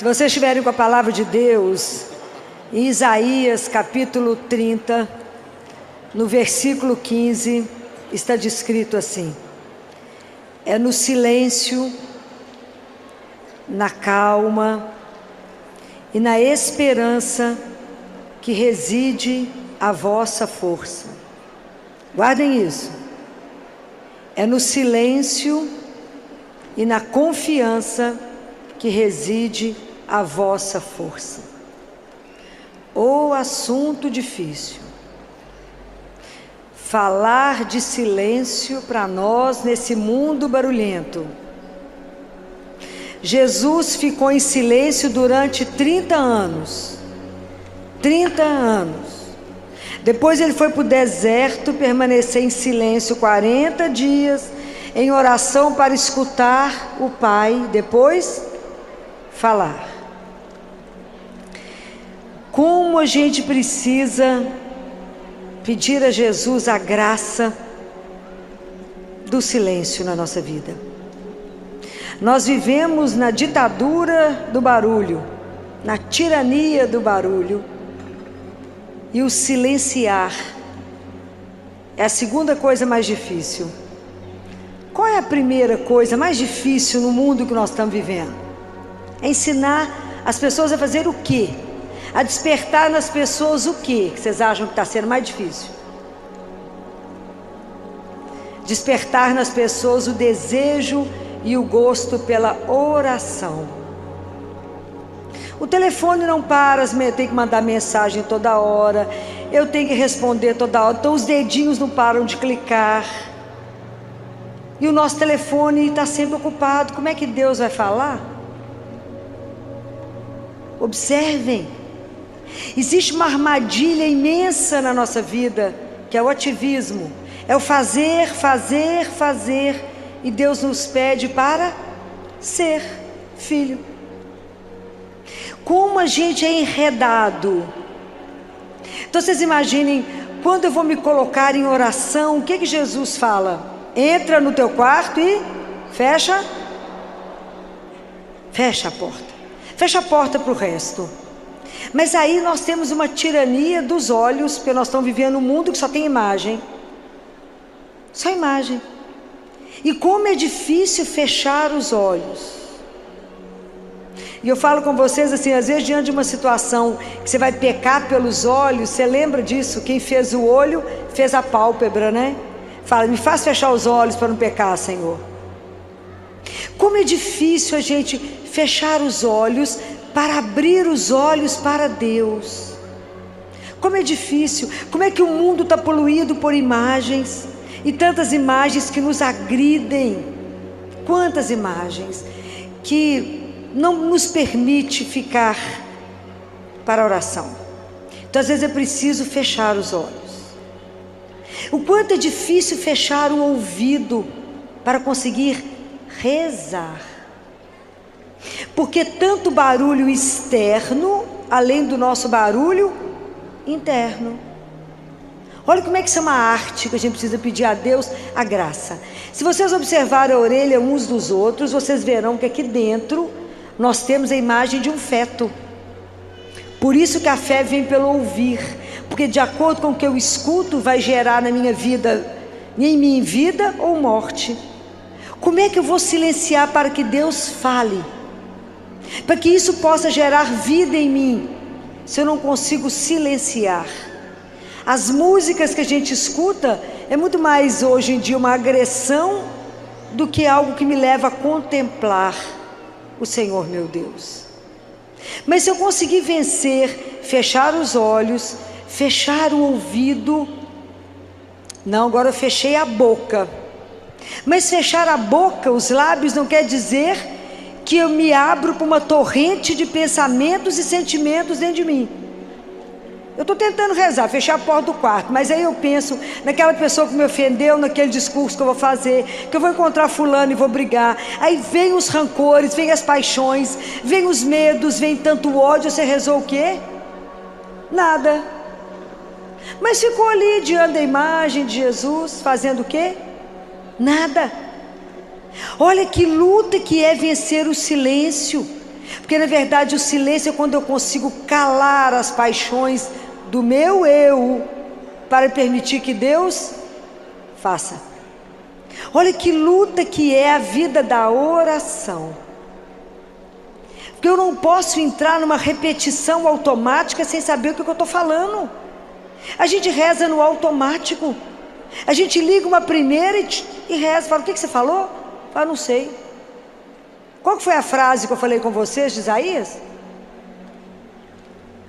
Se vocês estiverem com a palavra de Deus, em Isaías capítulo 30, no versículo 15, está descrito assim: é no silêncio, na calma e na esperança que reside a vossa força. Guardem isso. É no silêncio e na confiança que reside a vossa força. Ô assunto difícil. Falar de silêncio para nós nesse mundo barulhento. Jesus ficou em silêncio durante 30 anos. 30 anos. Depois ele foi para o deserto, permanecer em silêncio 40 dias, em oração para escutar o Pai, depois falar. Como a gente precisa pedir a Jesus a graça do silêncio na nossa vida. Nós vivemos na ditadura do barulho, na tirania do barulho, e o silenciar é a segunda coisa mais difícil. Qual é a primeira coisa mais difícil no mundo que nós estamos vivendo? É ensinar as pessoas a fazer o quê? A despertar nas pessoas o quê? Que vocês acham que está sendo mais difícil? Despertar nas pessoas o desejo e o gosto pela oração. O telefone não para, eu tenho que mandar mensagem toda hora, eu tenho que responder toda hora, então os dedinhos não param de clicar. E o nosso telefone está sempre ocupado. Como é que Deus vai falar? Observem. Existe uma armadilha imensa na nossa vida, que é o ativismo. É o fazer, fazer, fazer. E Deus nos pede para ser filho. Como a gente é enredado. Então vocês imaginem, quando eu vou me colocar em oração, o que Jesus fala? Entra no teu quarto e fecha a porta. Fecha a porta para o resto. Mas aí nós temos uma tirania dos olhos, porque nós estamos vivendo um mundo que só tem imagem. Só imagem. E como é difícil fechar os olhos. E eu falo com vocês assim, às vezes diante de uma situação que você vai pecar pelos olhos, você lembra disso? Quem fez o olho, fez a pálpebra, né? Fala, me faz fechar os olhos para não pecar, Senhor. Como é difícil a gente fechar os olhos para abrir os olhos para Deus. Como é difícil, como é que o mundo está poluído por imagens, e tantas imagens que nos agridem, quantas imagens, que não nos permite ficar para a oração. Então às vezes é preciso fechar os olhos. O quanto é difícil fechar o ouvido para conseguir rezar. Porque tanto barulho externo, além do nosso barulho interno. Olha como é que isso é uma arte que a gente precisa pedir a Deus a graça. Se vocês observarem a orelha uns dos outros, vocês verão que aqui dentro nós temos a imagem de um feto. Por isso que a fé vem pelo ouvir. Porque de acordo com o que eu escuto, vai gerar na minha vida, em mim, vida ou morte. Como é que eu vou silenciar para que Deus fale? Para que isso possa gerar vida em mim, se eu não consigo silenciar. As músicas que a gente escuta, é muito mais hoje em dia uma agressão do que algo que me leva a contemplar o Senhor meu Deus. Mas se eu conseguir vencer, fechar os olhos, fechar o ouvido, não, agora eu fechei a boca, mas fechar a boca, os lábios, não quer dizer que eu me abro para uma torrente de pensamentos e sentimentos dentro de mim. Eu estou tentando rezar, fechar a porta do quarto, mas aí eu penso naquela pessoa que me ofendeu, naquele discurso que eu vou fazer, que eu vou encontrar fulano e vou brigar. Aí vem os rancores, vem as paixões, vem os medos, vem tanto ódio. Você rezou o quê? Nada. Mas ficou ali diante da imagem de Jesus, fazendo o quê? Nada. Olha que luta que é vencer o silêncio. Porque na verdade o silêncio é quando eu consigo calar as paixões do meu eu para permitir que Deus faça. Olha que luta que é a vida da oração. Porque eu não posso entrar numa repetição automática sem saber o que eu estou falando. A gente reza no automático. A gente liga uma primeira e reza. Fala, o que você falou? Fala, não sei. Qual que foi a frase que eu falei com vocês de Isaías?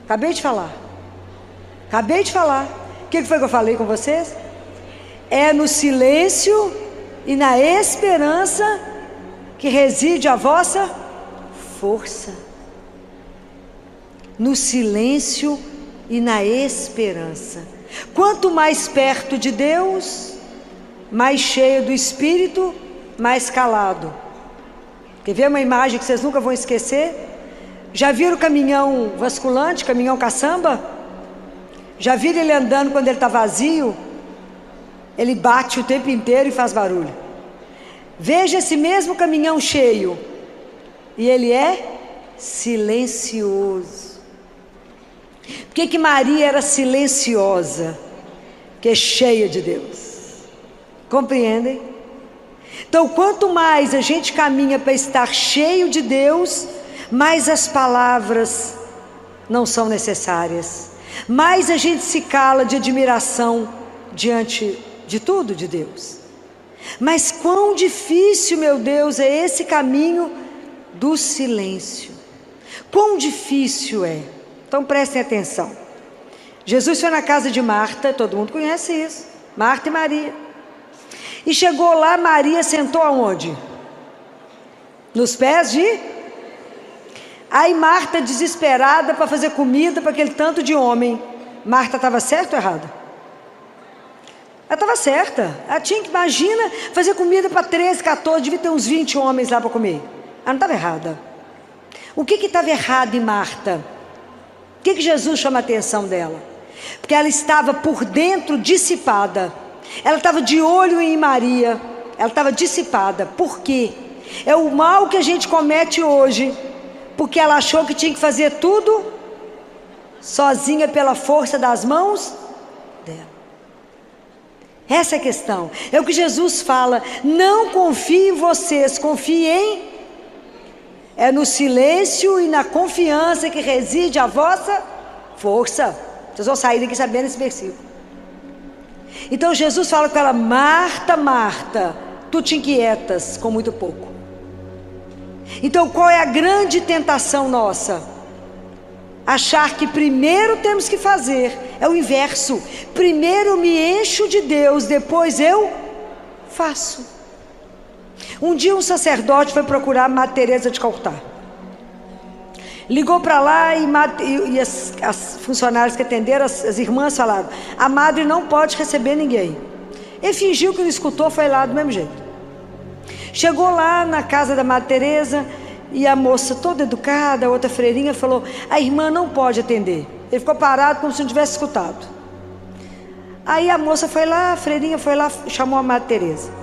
Acabei de falar. O que foi que eu falei com vocês? É no silêncio e na esperança que reside a vossa força. No silêncio e na esperança. Quanto mais perto de Deus, mais cheio do Espírito, mais calado. Quer ver uma imagem que vocês nunca vão esquecer? Já viram o caminhão vasculante, caminhão caçamba? Já viram ele andando quando ele está vazio? Ele bate o tempo inteiro e faz barulho. Veja esse mesmo caminhão cheio. E ele é silencioso. Por que Maria era silenciosa? Porque é cheia de Deus. Compreendem? Então, quanto mais a gente caminha para estar cheio de Deus, mais as palavras não são necessárias. Mais a gente se cala de admiração diante de tudo de Deus. Mas quão difícil, meu Deus, é esse caminho do silêncio. Quão difícil é. Então prestem atenção. Jesus foi na casa de Marta, todo mundo conhece isso. Marta e Maria. E chegou lá, Maria sentou aonde? Nos pés de... Aí Marta, desesperada para fazer comida para aquele tanto de homem. Marta estava certa ou errada? Ela estava certa. Ela tinha que, imagina, fazer comida para 13, 14, devia ter uns 20 homens lá para comer. Ela não estava errada. O que estava errado em Marta? O que Jesus chama a atenção dela? Porque ela estava por dentro dissipada. Ela estava de olho em Maria. Ela estava dissipada. Por quê? É o mal que a gente comete hoje. Porque ela achou que tinha que fazer tudo sozinha pela força das mãos dela. Essa é a questão. É o que Jesus fala. Não confie em vocês, confie em... É no silêncio e na confiança que reside a vossa força. Vocês vão sair daqui sabendo esse versículo. Então Jesus fala com ela: Marta, Marta, tu te inquietas com muito pouco. Então qual é a grande tentação nossa? Achar que primeiro temos que fazer, é o inverso. Primeiro eu me encho de Deus, depois eu faço. Um dia um sacerdote foi procurar Madre Teresa de Calcutá. Ligou para lá e as funcionárias que atenderam, as irmãs falaram: a madre não pode receber ninguém. Ele fingiu que não escutou, foi lá do mesmo jeito. Chegou lá na casa da Madre Teresa e a moça toda educada, a outra freirinha, falou: a irmã não pode atender. Ele ficou parado como se não tivesse escutado. Aí a moça foi lá, a freirinha foi lá, chamou a Madre Teresa.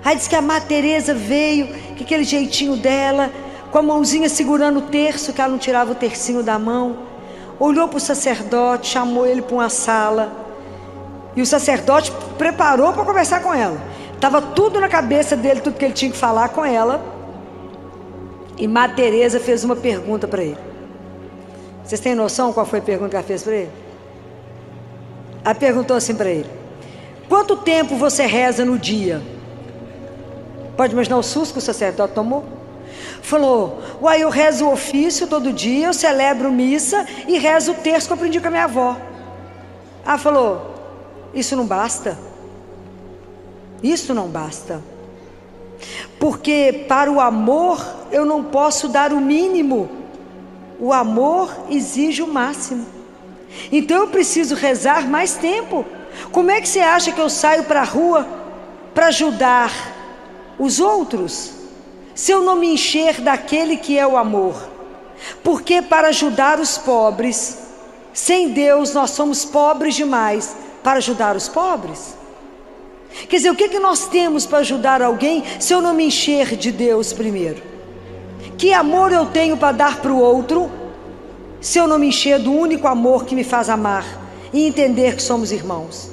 Aí disse que a Madre Teresa veio, que aquele jeitinho dela, com a mãozinha segurando o terço, que ela não tirava o tercinho da mão, olhou para o sacerdote, chamou ele para uma sala, e o sacerdote preparou para conversar com ela. Estava tudo na cabeça dele, tudo que ele tinha que falar com ela. E Madre Teresa fez uma pergunta para ele. Vocês têm noção qual foi a pergunta que ela fez para ele? Ela perguntou assim para ele: quanto tempo você reza no dia? Pode imaginar o susto que o sacerdote tomou? Falou: uai, eu rezo o ofício todo dia, eu celebro missa e rezo o terço que eu aprendi com a minha avó. Ela falou: isso não basta. Isso não basta. Porque para o amor eu não posso dar o mínimo. O amor exige o máximo. Então eu preciso rezar mais tempo. Como é que você acha que eu saio para a rua para ajudar os outros, se eu não me encher daquele que é o amor? Porque para ajudar os pobres, sem Deus nós somos pobres demais para ajudar os pobres. Quer dizer, o que nós temos para ajudar alguém se eu não me encher de Deus primeiro? Que amor eu tenho para dar para o outro, se eu não me encher do único amor que me faz amar e entender que somos irmãos?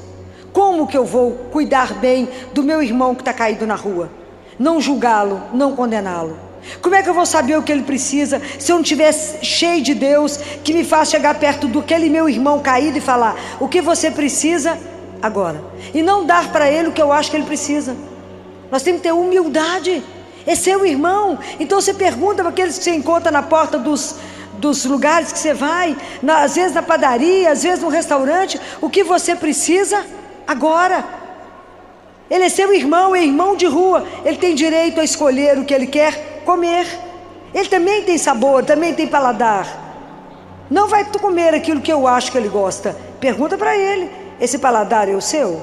Como que eu vou cuidar bem do meu irmão que está caído na rua? Não julgá-lo, não condená-lo. Como é que eu vou saber o que ele precisa se eu não estiver cheio de Deus, que me faz chegar perto daquele meu irmão caído e falar: o que você precisa agora? E não dar para ele o que eu acho que ele precisa. Nós temos que ter humildade. É seu irmão. Então você pergunta para aqueles que você encontra na porta dos lugares que você vai, às vezes na padaria, às vezes no restaurante: o que você precisa agora? Ele é seu irmão, é irmão de rua. Ele tem direito a escolher o que ele quer comer. Ele também tem sabor, também tem paladar. Não vai comer aquilo que eu acho que ele gosta. Pergunta para ele: esse paladar é o seu?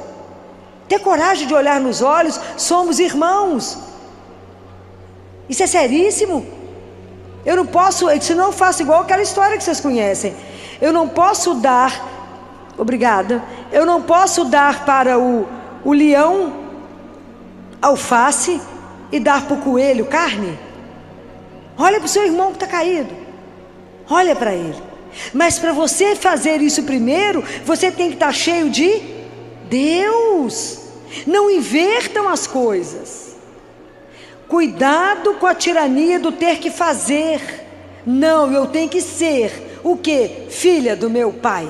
Ter coragem de olhar nos olhos. Somos irmãos. Isso é seríssimo. Eu não posso, senão eu faço igual aquela história que vocês conhecem. Eu não posso dar, obrigada, eu não posso dar para o leão alface e dar para o coelho carne. Olha para o seu irmão que está caído, olha para ele. Mas para você fazer isso primeiro, você tem que estar cheio de Deus. Não invertam as coisas. Cuidado com a tirania do ter que fazer. Não, eu tenho que ser o quê? Filha do meu pai.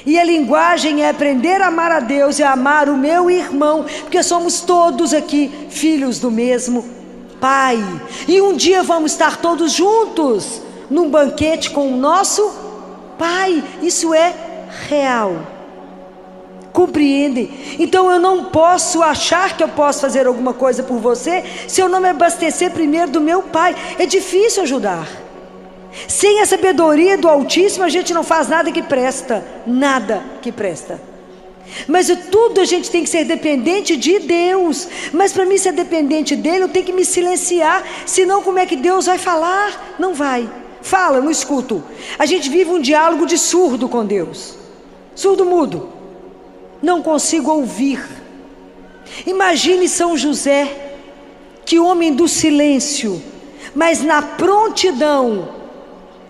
E a linguagem é aprender a amar a Deus e a amar o meu irmão, porque somos todos aqui filhos do mesmo pai. E um dia vamos estar todos juntos num banquete com o nosso pai. Isso é real. Compreendem? Então eu não posso achar que eu posso fazer alguma coisa por você se eu não me abastecer primeiro do meu pai. É difícil ajudar. Sem a sabedoria do Altíssimo a gente não faz nada que presta. Nada que presta. Mas tudo a gente tem que ser dependente de Deus. Mas para mim ser dependente dele, eu tenho que me silenciar. Senão como é que Deus vai falar? Não vai. Fala, não escuto. A gente vive um diálogo de surdo com Deus. Surdo mudo. Não consigo ouvir. Imagine São José, que homem do silêncio, mas na prontidão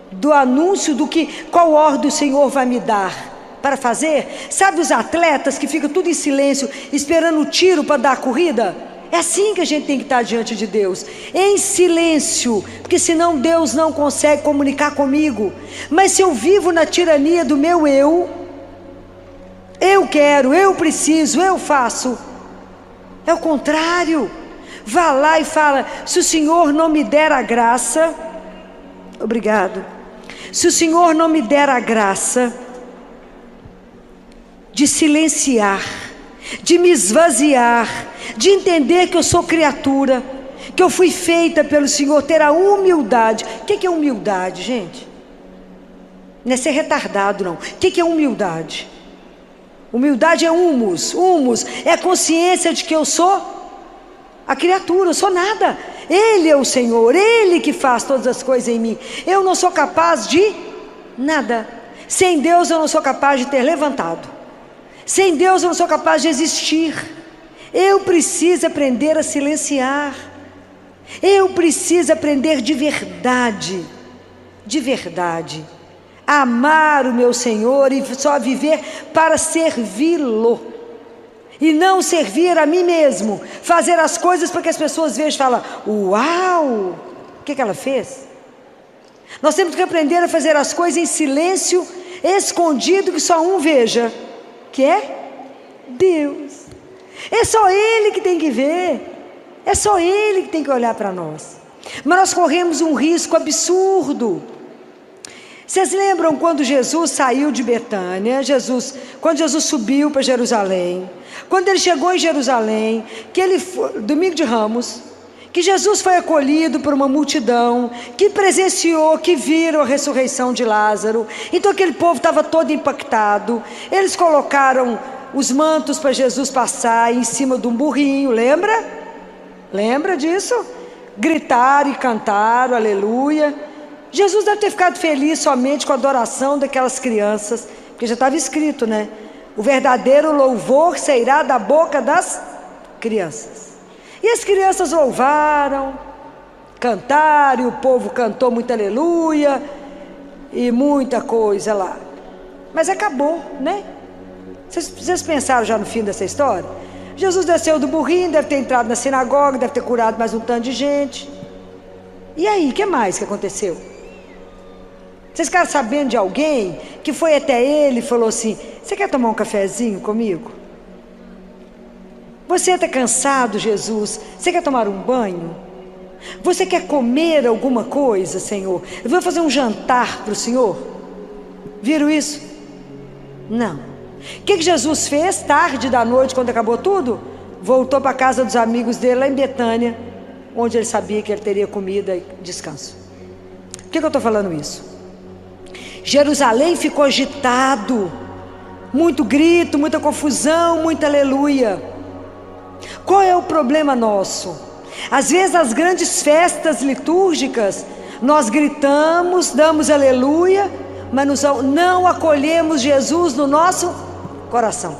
do anúncio do que, qual ordem o Senhor vai me dar para fazer. Sabe os atletas que ficam tudo em silêncio, esperando o tiro para dar a corrida? É assim que a gente tem que estar diante de Deus, em silêncio, porque senão Deus não consegue comunicar comigo. Mas se eu vivo na tirania do meu eu quero, eu preciso, eu faço, é o contrário. Vá lá e fala: se o Senhor não me der a graça, obrigado, se o Senhor não me der a graça de silenciar, de me esvaziar, de entender que eu sou criatura, que eu fui feita pelo Senhor, ter a humildade. O que é humildade, gente? Não é ser retardado, não. O que é humildade? Humildade é humus é a consciência de que eu sou a criatura, eu sou nada. Ele é o Senhor, Ele que faz todas as coisas em mim. Eu não sou capaz de nada. Sem Deus eu não sou capaz de ter levantado. Sem Deus eu não sou capaz de existir. Eu preciso aprender a silenciar. Eu preciso aprender de verdade, a amar o meu Senhor e só viver para servi-lo. E não servir a mim mesmo, fazer as coisas para que as pessoas vejam e falem: uau, o que ela fez? Nós temos que aprender a fazer as coisas em silêncio, escondido, que só um veja, que é Deus. É só Ele que tem que ver, é só Ele que tem que olhar para nós. Mas nós corremos um risco absurdo. Vocês lembram quando Jesus saiu de Betânia, quando Jesus subiu para Jerusalém, quando ele chegou em Jerusalém, domingo de Ramos, que Jesus foi acolhido por uma multidão, que presenciou, que viram a ressurreição de Lázaro. Então aquele povo estava todo impactado. Eles colocaram os mantos para Jesus passar em cima de um burrinho, lembra? Lembra disso? Gritaram e cantaram, aleluia. Jesus deve ter ficado feliz somente com a adoração daquelas crianças, porque já estava escrito, né? O verdadeiro louvor sairá da boca das crianças. E as crianças louvaram, cantaram, e o povo cantou muito aleluia, e muita coisa lá. Mas acabou, né? Vocês pensaram já no fim dessa história? Jesus desceu do burrinho, deve ter entrado na sinagoga, deve ter curado mais um tanto de gente. E aí, o que mais que aconteceu? Vocês ficaram sabendo de alguém que foi até ele e falou assim: você quer tomar um cafezinho comigo? Você está cansado, Jesus? Você quer tomar um banho? Você quer comer alguma coisa, Senhor? Eu vou fazer um jantar para o Senhor. Viram isso? Não. O que Jesus fez tarde da noite, quando acabou tudo? Voltou para a casa dos amigos dele lá em Betânia, onde ele sabia que ele teria comida e descanso. Por que eu estou falando isso? Jerusalém ficou agitado, muito grito, muita confusão, muita aleluia. Qual é o problema nosso? Às vezes nas grandes festas litúrgicas nós gritamos, damos aleluia, mas não acolhemos Jesus no nosso coração.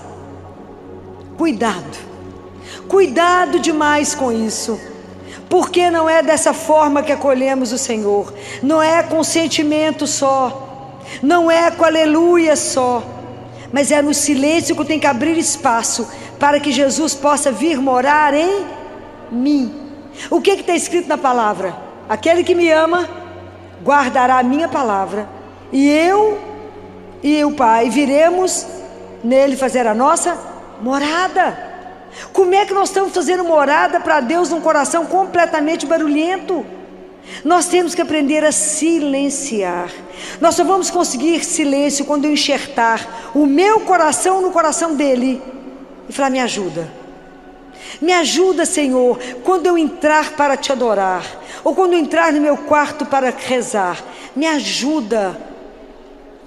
Cuidado demais com isso, porque não é dessa forma que acolhemos o Senhor. Não é com sentimento só, não é com aleluia só, mas é no silêncio que tem que abrir espaço para que Jesus possa vir morar em mim. O que está escrito na palavra? Aquele que me ama guardará a minha palavra, e eu e o Pai viremos nele fazer a nossa morada. Como é que nós estamos fazendo morada para Deus num coração completamente barulhento? Nós temos que aprender a silenciar. Nós só vamos conseguir silêncio quando eu enxertar o meu coração no coração dele e falar: me ajuda, Senhor, quando eu entrar para te adorar, ou quando eu entrar no meu quarto para rezar. Me ajuda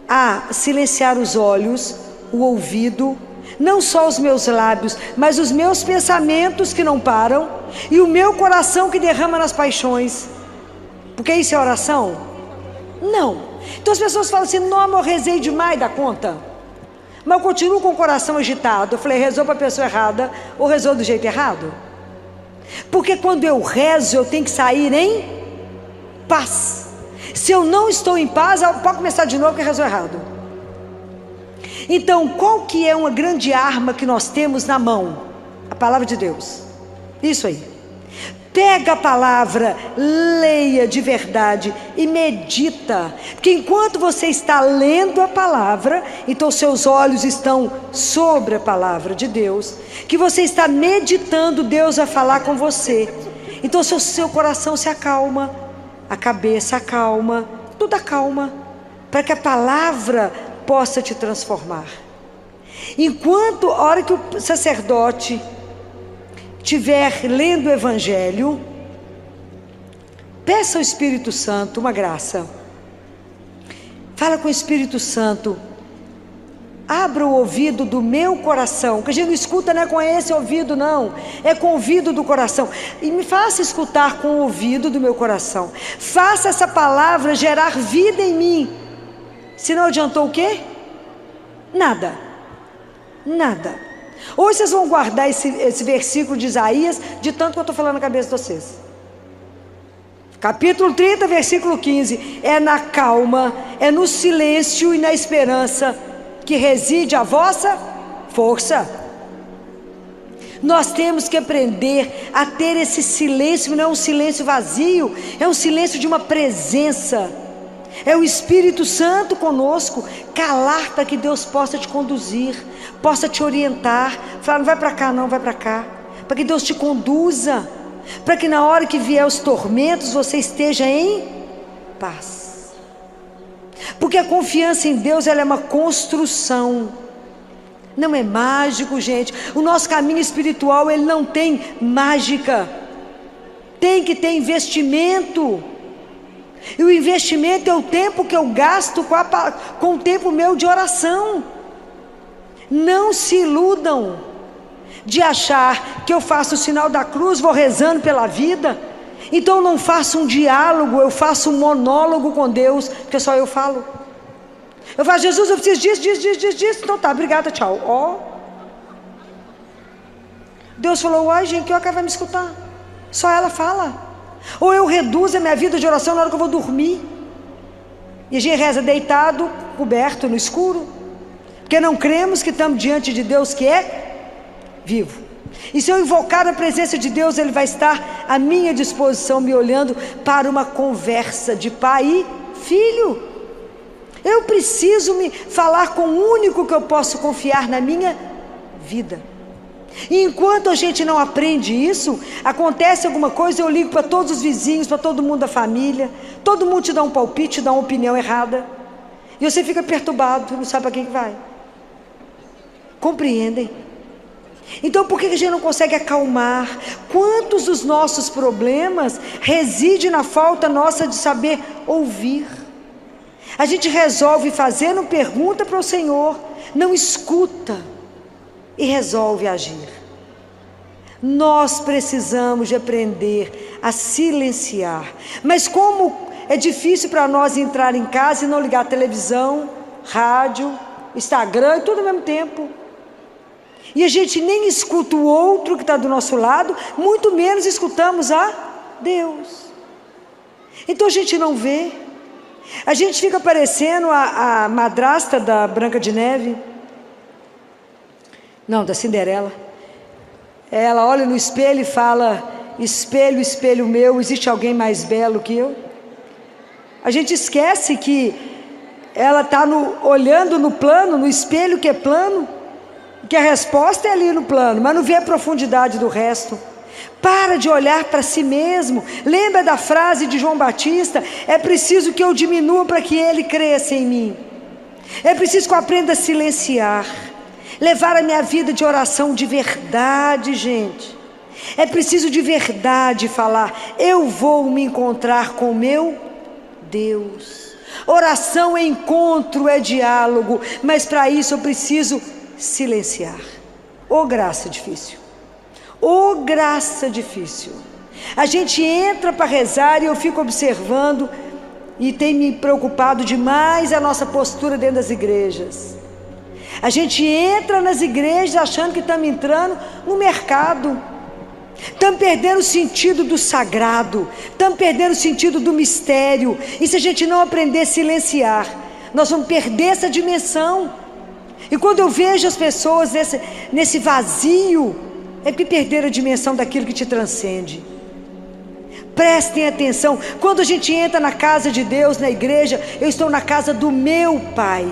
a silenciar os olhos, o ouvido, não só os meus lábios, mas os meus pensamentos que não param, e o meu coração que derrama nas paixões. Porque isso é oração? Não. Então as pessoas falam assim: não, eu rezei demais da conta, mas eu continuo com o coração agitado. Eu falei: rezou para a pessoa errada, ou rezou do jeito errado? Porque quando eu rezo, eu tenho que sair em paz. Se eu não estou em paz, eu posso começar de novo, porque rezou errado. Então, qual que é uma grande arma que nós temos na mão? A palavra de Deus. Isso aí. Pega a palavra, leia de verdade e medita. Porque enquanto você está lendo a palavra, então seus olhos estão sobre a palavra de Deus, que você está meditando, Deus vai falar com você. Então seu coração se acalma, a cabeça acalma, tudo acalma, para que a palavra possa te transformar. Enquanto, a hora que o sacerdote estiver lendo o Evangelho, peça ao Espírito Santo uma graça. Fala com o Espírito Santo: abra o ouvido do meu coração, que a gente não escuta, não é com esse ouvido não, é com o ouvido do coração, e me faça escutar com o ouvido do meu coração. Faça essa palavra gerar vida em mim. Se não adiantou o quê? Nada. Hoje vocês vão guardar esse versículo de Isaías, de tanto que eu estou falando na cabeça de vocês. Capítulo 30, versículo 15. É na calma, é no silêncio e na esperança que reside a vossa força. Nós temos que aprender a ter esse silêncio. Não é um silêncio vazio, é um silêncio de uma presença. É o Espírito Santo conosco. Calar para que Deus possa te conduzir, possa te orientar. Falar: não vai para cá não, vai para cá. Para que Deus te conduza, para que na hora que vier os tormentos você esteja em paz. Porque a confiança em Deus, ela é uma construção, não é mágico, gente. O nosso caminho espiritual, ele não tem mágica, tem que ter investimento. E o investimento é o tempo que eu gasto com o tempo meu de oração. Não se iludam de achar que eu faço o sinal da cruz, vou rezando pela vida, então eu não faço um diálogo, eu faço um monólogo com Deus, porque só eu falo. Eu falo: Jesus, eu preciso disso, então tá, obrigada, tchau. Ó, Deus falou: uai, gente, que hora que ela vai me escutar? Só ela fala. Ou eu reduzo a minha vida de oração na hora que eu vou dormir. E a gente reza deitado, coberto no escuro, porque não cremos que estamos diante de Deus que é vivo. E se eu invocar a presença de Deus, Ele vai estar à minha disposição, me olhando para uma conversa de pai e filho. Eu preciso me falar com o único que eu posso confiar na minha vida. E enquanto a gente não aprende isso, acontece alguma coisa, eu ligo para todos os vizinhos, para todo mundo da família, todo mundo te dá um palpite, te dá uma opinião errada, e você fica perturbado, não sabe para quem que vai. Compreendem? Então por que a gente não consegue acalmar? Quantos dos nossos problemas residem na falta nossa de saber ouvir? A gente resolve fazendo pergunta para o Senhor, não escuta e resolve agir. Nós precisamos de aprender a silenciar. Mas como é difícil para nós entrar em casa e não ligar a televisão, rádio, Instagram e tudo ao mesmo tempo. E a gente nem escuta o outro que está do nosso lado, muito menos escutamos a Deus. Então a gente não vê. A gente fica parecendo a madrasta da Branca de Neve. Não, da Cinderela. Ela olha no espelho e fala: espelho, espelho meu, existe alguém mais belo que eu? A gente esquece que ela está olhando no plano, no espelho que é plano, que a resposta é ali no plano, mas não vê a profundidade do resto. Para de olhar para si mesmo. Lembra da frase de João Batista: é preciso que eu diminua para que ele cresça em mim. É preciso que eu aprenda a silenciar, levar a minha vida de oração de verdade, gente. É preciso de verdade falar: eu vou me encontrar com o meu Deus. Oração é encontro, é diálogo, mas para isso eu preciso silenciar. Ô graça difícil. Ô graça difícil. A gente entra para rezar e eu fico observando, e tem me preocupado demais a nossa postura dentro das igrejas. A gente entra nas igrejas achando que estamos entrando no mercado. Estamos perdendo o sentido do sagrado, estamos perdendo o sentido do mistério. E se a gente não aprender a silenciar, nós vamos perder essa dimensão. E quando eu vejo as pessoas nesse vazio, é porque perderam a dimensão daquilo que te transcende. Prestem atenção, quando a gente entra na casa de Deus, na igreja, eu estou na casa do meu Pai.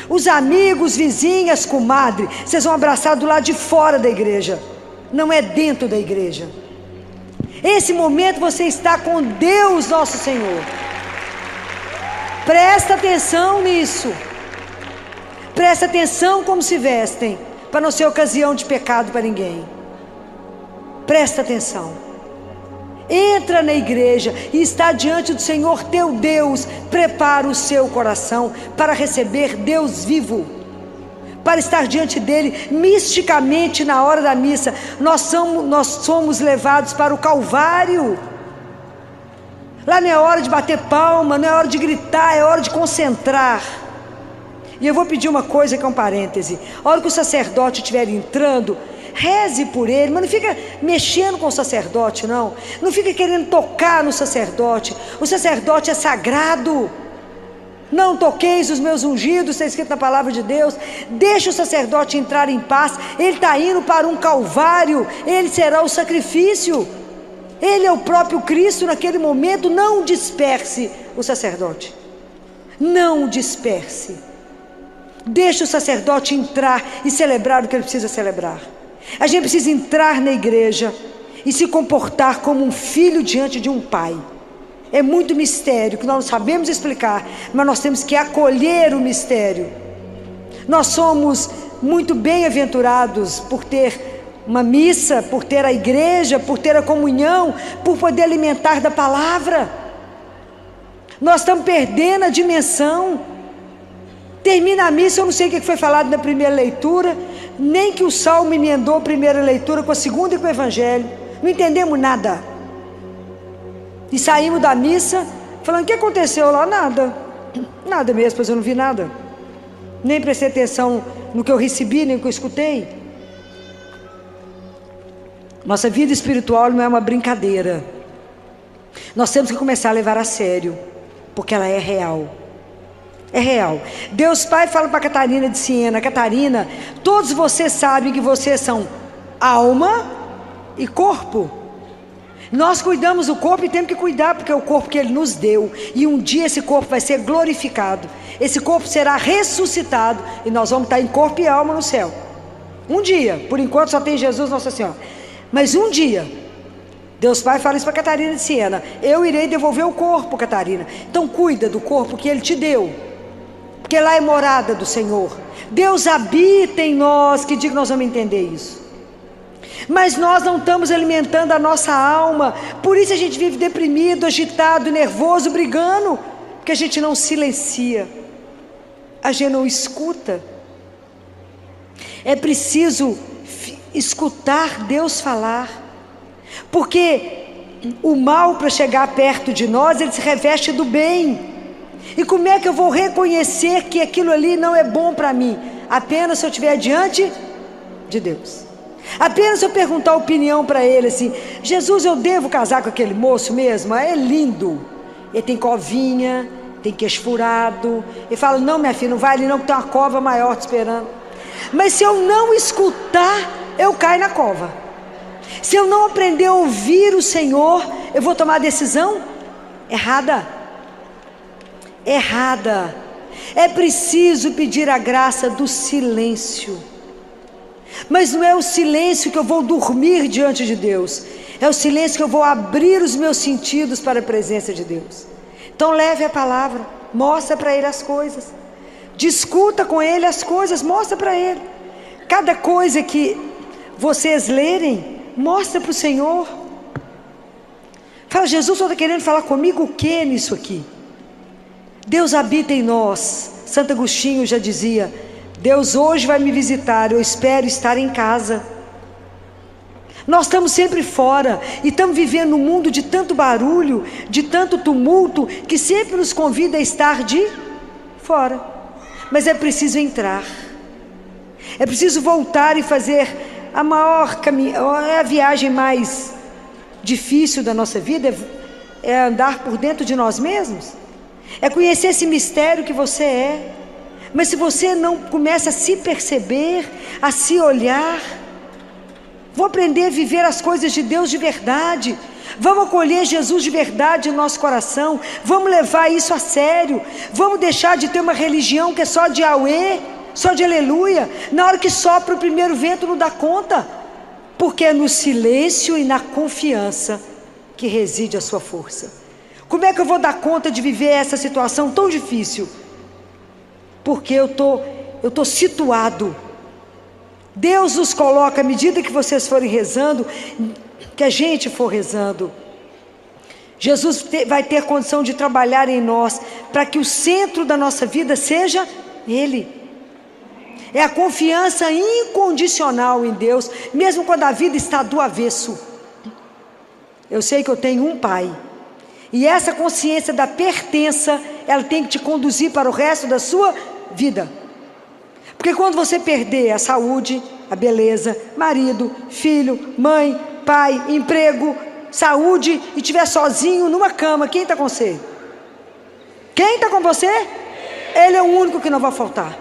Os amigos, vizinhas, comadre, vocês vão abraçar do lado de fora da igreja, não é dentro da igreja. Esse momento você está com Deus nosso Senhor. Presta atenção nisso. Presta atenção como se vestem, para não ser ocasião de pecado para ninguém. Presta atenção. Entra na igreja e está diante do Senhor teu Deus. Prepara o seu coração para receber Deus vivo, para estar diante dele misticamente na hora da missa. Nós somos levados para o Calvário. Lá não é hora de bater palma, não é hora de gritar, é hora de concentrar. E eu vou pedir uma coisa que é um parêntese: a hora que o sacerdote estiver entrando, reze por ele, mas não fica mexendo com o sacerdote, não fica querendo tocar no sacerdote. O sacerdote é sagrado. Não toqueis os meus ungidos, está escrito na palavra de Deus. Deixa o sacerdote entrar em paz. Ele está indo para um Calvário, ele será o sacrifício, ele é o próprio Cristo naquele momento. Não disperse o sacerdote, não disperse. Deixa o sacerdote entrar e celebrar o que ele precisa celebrar. A gente precisa entrar na igreja e se comportar como um filho diante de um pai. É muito mistério que nós não sabemos explicar, mas nós temos que acolher o mistério. Nós somos muito bem-aventurados por ter uma missa, por ter a igreja, por ter a comunhão, por poder alimentar da palavra. Nós estamos perdendo a dimensão. Termina a missa, eu não sei o que foi falado na primeira leitura, nem que o Salmo emendou a primeira leitura com a segunda e com o Evangelho. Não entendemos nada. E saímos da missa falando: o que aconteceu lá? Nada mesmo, pois eu não vi nada. Nem prestei atenção no que eu recebi, nem no que eu escutei. Nossa vida espiritual não é uma brincadeira. Nós temos que começar a levar a sério, porque ela é real. É real. Deus Pai fala para Catarina de Siena: Catarina, todos vocês sabem que vocês são alma e corpo. Nós cuidamos do corpo e temos que cuidar, porque é o corpo que Ele nos deu. E um dia esse corpo vai ser glorificado. Esse corpo será ressuscitado e nós vamos estar em corpo e alma no céu. Um dia, por enquanto só tem Jesus Nossa Senhora. Mas um dia, Deus Pai fala isso para Catarina de Siena: eu irei devolver o corpo, Catarina. Então cuida do corpo que Ele te deu, porque lá é morada do Senhor. Deus habita em nós. Que dia que nós vamos entender isso? Mas nós não estamos alimentando a nossa alma. Por isso a gente vive deprimido, agitado, nervoso, brigando, porque a gente não silencia, a gente não escuta. É preciso escutar Deus falar, porque o mal, para chegar perto de nós, ele se reveste do bem. E como é que eu vou reconhecer que aquilo ali não é bom para mim? Apenas se eu estiver diante de Deus. Apenas se eu perguntar a opinião para ele assim: Jesus, eu devo casar com aquele moço mesmo? É lindo, ele tem covinha, tem queixo furado. Ele fala: não, minha filha, não vai ali não, que tem uma cova maior te esperando. Mas se eu não escutar, eu caio na cova. Se eu não aprender a ouvir o Senhor, eu vou tomar a decisão errada. Errada. É preciso pedir a graça do silêncio. Mas não é o silêncio que eu vou dormir diante de Deus, é o silêncio que eu vou abrir os meus sentidos para a presença de Deus. Então leve a palavra, mostra para Ele as coisas, discuta com Ele as coisas, mostra para Ele. Cada coisa que vocês lerem, mostra para o Senhor. Fala: Jesus, você está querendo falar comigo o que nisso aqui? Deus habita em nós. Santo Agostinho já dizia: Deus hoje vai me visitar, eu espero estar em casa. Nós estamos sempre fora e estamos vivendo um mundo de tanto barulho, de tanto tumulto, que sempre nos convida a estar de fora. Mas é preciso entrar, é preciso voltar e fazer a maior a viagem mais difícil da nossa vida, é andar por dentro de nós mesmos, é conhecer esse mistério que você é. Mas se você não começa a se perceber, a se olhar, vou aprender a viver as coisas de Deus de verdade. Vamos acolher Jesus de verdade em nosso coração. Vamos levar isso a sério. Vamos deixar de ter uma religião que é só de auê, só de aleluia. Na hora que sopra o primeiro vento não dá conta. Porque é no silêncio e na confiança que reside a sua força. Como é que eu vou dar conta de viver essa situação tão difícil? Porque eu tô situado. Deus nos coloca, à medida que vocês forem rezando, que a gente for rezando, Jesus vai ter condição de trabalhar em nós, para que o centro da nossa vida seja Ele. É a confiança incondicional em Deus, mesmo quando a vida está do avesso. Eu sei que eu tenho um Pai, e essa consciência da pertença, ela tem que te conduzir para o resto da sua vida. Porque quando você perder a saúde, a beleza, marido, filho, mãe, pai, emprego, saúde, e estiver sozinho numa cama, quem está com você? Quem está com você? Ele é o único que não vai faltar.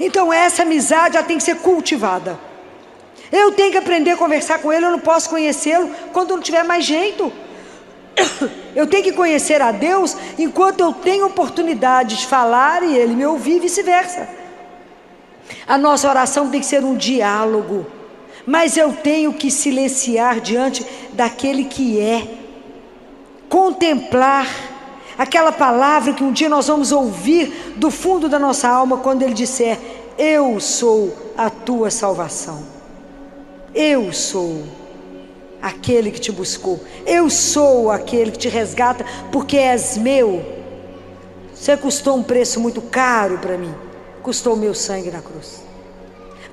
Então essa amizade já tem que ser cultivada. Eu tenho que aprender a conversar com ele. Eu não posso conhecê-lo quando não tiver mais jeito. Eu tenho que conhecer a Deus enquanto eu tenho oportunidade de falar e Ele me ouvir, e vice-versa. A nossa oração tem que ser um diálogo, mas eu tenho que silenciar diante daquele que é, contemplar aquela palavra que um dia nós vamos ouvir do fundo da nossa alma, quando Ele disser: eu sou a tua salvação, eu sou aquele que te buscou, eu sou aquele que te resgata, porque és meu. Você custou um preço muito caro para mim, custou o meu sangue na cruz.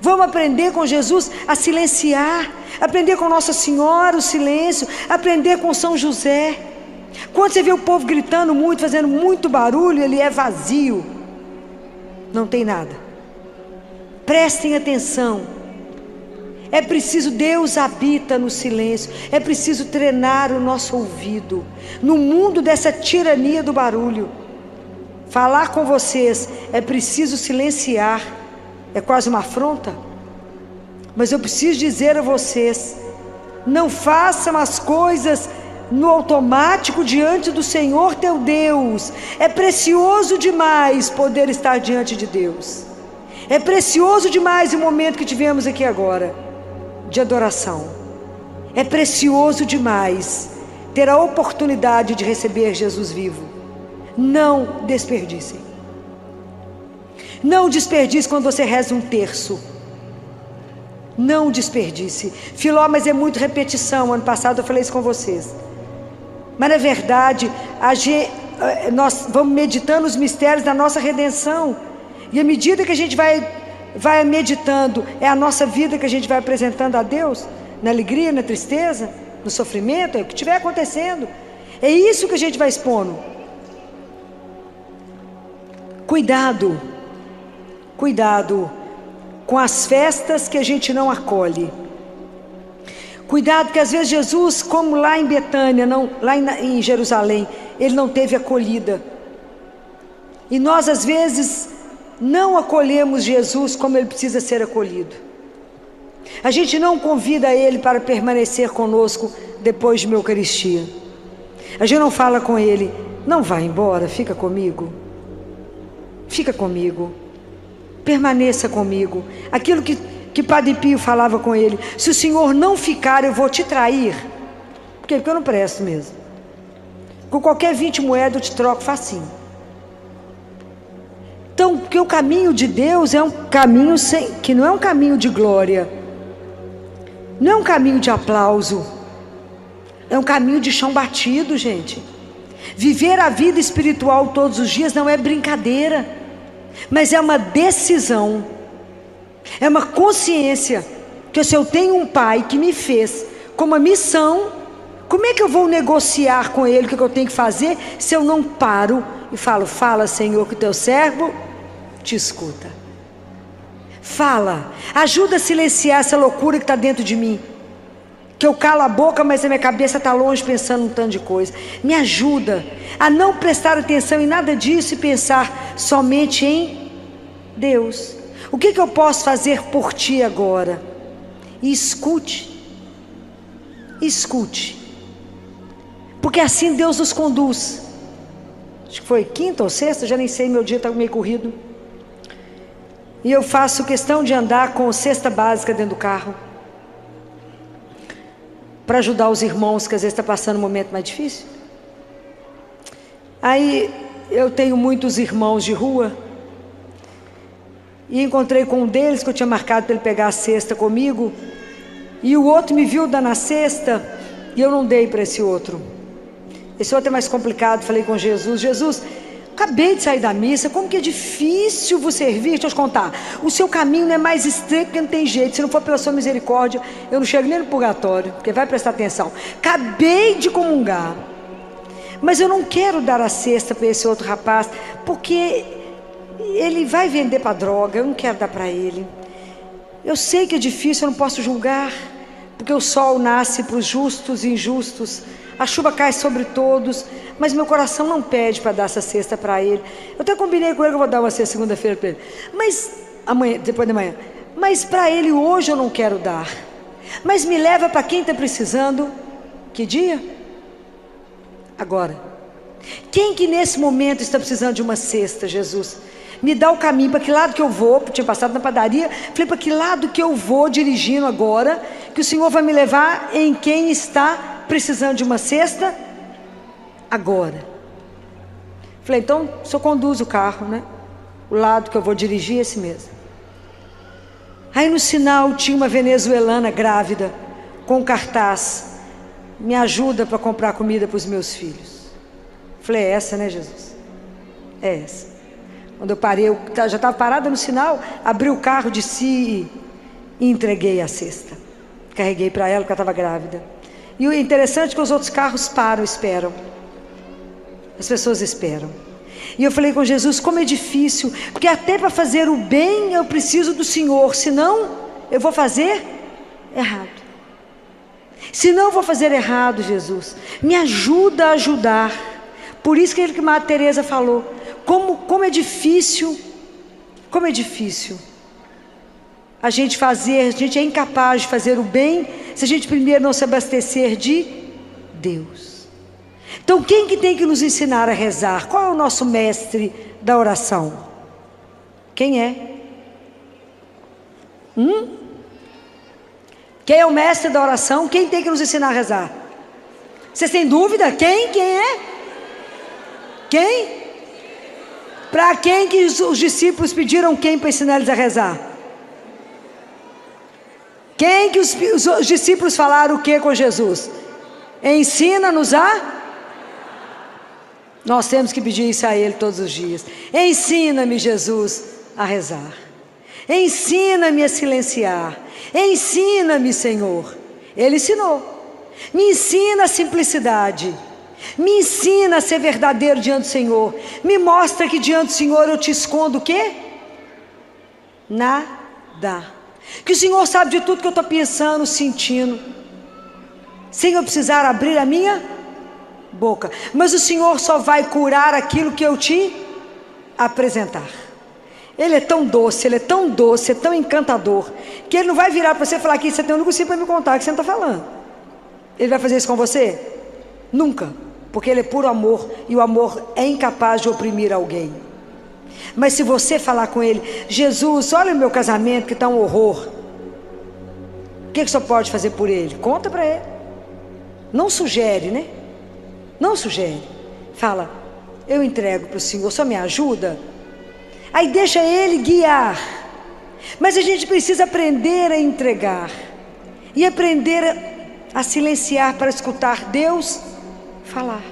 Vamos aprender com Jesus a silenciar, aprender com Nossa Senhora o silêncio, aprender com São José. Quando você vê o povo gritando muito, fazendo muito barulho, ele é vazio, não tem nada. Prestem atenção, É preciso, Deus habita no silêncio. É preciso treinar o nosso ouvido. No mundo dessa tirania do barulho. Falar com vocês é preciso silenciar. É quase uma afronta. Mas eu preciso dizer a vocês: não façam as coisas no automático diante do Senhor teu Deus. É precioso demais poder estar diante de Deus. É precioso demais o momento que tivemos aqui agora, de adoração. É precioso demais ter a oportunidade de receber Jesus vivo. Não desperdicem. Não desperdice quando você reza um terço. Não desperdice. Filó, mas é muito repetição. Ano passado eu falei isso com vocês. Mas na verdade, nós vamos meditando os mistérios da nossa redenção. E à medida que a gente vai meditando, é a nossa vida que a gente vai apresentando a Deus. Na alegria, na tristeza, no sofrimento, é o que estiver acontecendo. É isso que a gente vai expondo. Cuidado. Cuidado com as festas que a gente não acolhe. Cuidado que às vezes Jesus, como lá em Betânia, lá em Jerusalém, ele não teve acolhida. E nós às vezes não acolhemos Jesus como ele precisa ser acolhido. A gente não convida ele para permanecer conosco depois de uma Eucaristia. A gente não fala com ele: não vá embora, fica comigo. Fica comigo. Permaneça comigo. Aquilo que Padre Pio falava com ele: se o senhor não ficar, eu vou te trair. Por quê? Porque eu não presto mesmo. Com qualquer 20 moedas eu te troco facinho. Então, porque o caminho de Deus é um caminho que não é um caminho de glória, não é um caminho de aplauso, é um caminho de chão batido, gente. Viver a vida espiritual todos os dias não é brincadeira, mas é uma decisão, é uma consciência, que se eu tenho um pai que me fez com uma missão, como é que eu vou negociar com ele o que eu tenho que fazer, se eu não paro e falo: fala, Senhor, que o teu servo te escuta. Fala, ajuda a silenciar essa loucura que está dentro de mim, que eu calo a boca, mas a minha cabeça está longe pensando um tanto de coisa. Me ajuda a não prestar atenção em nada disso e pensar somente em Deus. O que eu posso fazer por ti agora? E escute. Escute. Porque assim Deus nos conduz. Acho que foi quinta ou sexta, já nem sei, meu dia está meio corrido. E eu faço questão de andar com cesta básica dentro do carro, para ajudar os irmãos que às vezes estão passando um momento mais difícil. Aí eu tenho muitos irmãos de rua, e encontrei com um deles que eu tinha marcado para ele pegar a cesta comigo, e o outro me viu dando a cesta, e eu não dei para esse outro. Esse outro é mais complicado. Falei com Jesus: Jesus, acabei de sair da missa, como que é difícil vos servir. Deixa eu te contar, o seu caminho não é mais estreito, porque não tem jeito. Se não for pela sua misericórdia, eu não chego nem no purgatório. Porque vai prestar atenção, acabei de comungar, mas eu não quero dar a cesta para esse outro rapaz, porque ele vai vender para droga, eu não quero dar para ele. Eu sei que é difícil, eu não posso julgar, porque o sol nasce para os justos e injustos, a chuva cai sobre todos, mas meu coração não pede para dar essa cesta para ele. Eu até combinei com ele que eu vou dar uma cesta segunda-feira para ele, mas amanhã, depois de manhã. Mas para ele hoje eu não quero dar. Mas me leva para quem está precisando. Que dia? Agora. Quem que nesse momento está precisando de uma cesta, Jesus? Me dá o caminho, para que lado que eu vou. Tinha passado na padaria, falei: para que lado que eu vou dirigindo agora, que o Senhor vai me levar em quem está precisando de uma cesta agora. Falei: então o senhor conduz o carro, né? O lado que eu vou dirigir é esse mesmo. Aí no sinal tinha uma venezuelana grávida, com um cartaz: me ajuda para comprar comida para os meus filhos. Falei: é essa, né, Jesus? É essa. Quando eu parei, eu já estava parada no sinal, abri o carro, desci e entreguei a cesta. Carreguei para ela, porque ela estava grávida. E o interessante é que os outros carros param, esperam. As pessoas esperam. E eu falei com Jesus: como é difícil, porque até para fazer o bem eu preciso do Senhor, senão eu vou fazer errado. Se não vou fazer errado, Jesus, me ajuda a ajudar. Por isso que a Madre Teresa falou, como é difícil, a gente é incapaz de fazer o bem, se a gente primeiro não se abastecer de Deus. Então quem que tem que nos ensinar a rezar? Qual é o nosso mestre da oração? Quem é? Quem é o mestre da oração? Quem tem que nos ensinar a rezar? Vocês têm dúvida? Quem é? Quem? Para quem que os discípulos pediram quem para ensinar eles a rezar? Quem que os discípulos falaram o que com Jesus? Ensina-nos a... Nós temos que pedir isso a Ele todos os dias. Ensina-me, Jesus, a rezar. Ensina-me a silenciar. Ensina-me, Senhor. Ele ensinou. Me ensina a simplicidade. Me ensina a ser verdadeiro diante do Senhor. Me mostra que diante do Senhor eu te escondo o quê? Nada. Que o Senhor sabe de tudo que eu estou pensando, sentindo, sem eu precisar abrir a minha boca. Mas o Senhor só vai curar aquilo que eu te apresentar. Ele é tão doce, Ele é tão doce, é tão encantador, que Ele não vai virar para você e falar aqui, você tem um negocinho para me contar, que você não está falando. Ele vai fazer isso com você? Nunca. Porque Ele é puro amor, e o amor é incapaz de oprimir alguém. Mas se você falar com Ele, Jesus, olha o meu casamento que está um horror, o que o senhor pode fazer por ele? Conta para ele. Não sugere, né? Não sugere. Fala, eu entrego para o Senhor, só me ajuda. Aí deixa Ele guiar. Mas a gente precisa aprender a entregar e aprender a silenciar para escutar Deus falar.